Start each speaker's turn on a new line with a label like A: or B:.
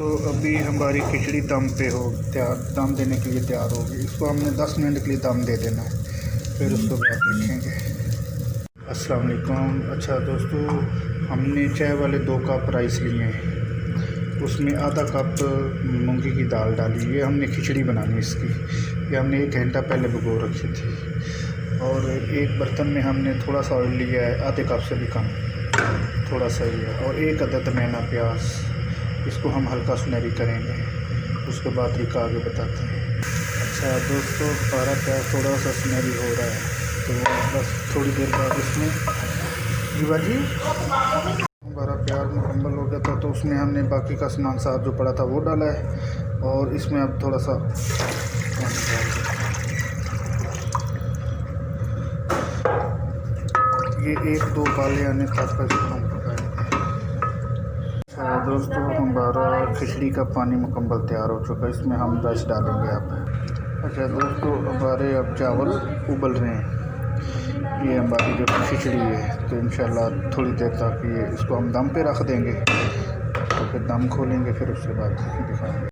A: तो अभी हमारी खिचड़ी दम पे हो दम देने के लिए तैयार होगी। इसको हमने 10 मिनट के लिए दम दे देना है, फिर उसको बाद रखेंगे। अस्सलाम वालेकुम। अच्छा दोस्तों, हमने चाय वाले 2 कप राइस लिए हैं, उसमें आधा कप मूंगी की दाल डाली। ये हमने खिचड़ी बनानी है इसकी। ये हमने 1 घंटा पहले भिगो रखी थी। और एक बर्तन में हमने थोड़ा सा ऑयल लिया है, आधे कप से भी कम, थोड़ा सा ही है। और 1 अदद मैना प्याज, इसको हम हल्का सुनहरी करेंगे, उसके बाद तरीका आगे बताते हैं। अच्छा दोस्तों, हमारा प्याज थोड़ा सा सुनहरी हो रहा है, तो बस थोड़ी देर बाद इसमें जीवा जी हमारा प्याज मुकम्मल हो गया था, तो उसमें हमने बाकी का सामान साथ जो पड़ा था वो डाला है। और इसमें अब थोड़ा सा ये 1-2 पाले आने तक इसको हम पकाएंगे। अच्छा दोस्तों, हमारा खिचड़ी का पानी मुकम्मल तैयार हो चुका है, इसमें हम राइस डालेंगे अब। अच्छा दोस्तों, हमारे अब चावल उबल रहे हैं। ये हमारी जो खिचड़ी है, तो इंशाल्लाह थोड़ी देर तक ये इसको हम दम पे रख देंगे, तो फिर दम खोलेंगे, फिर उसके बाद दिखाएंगे।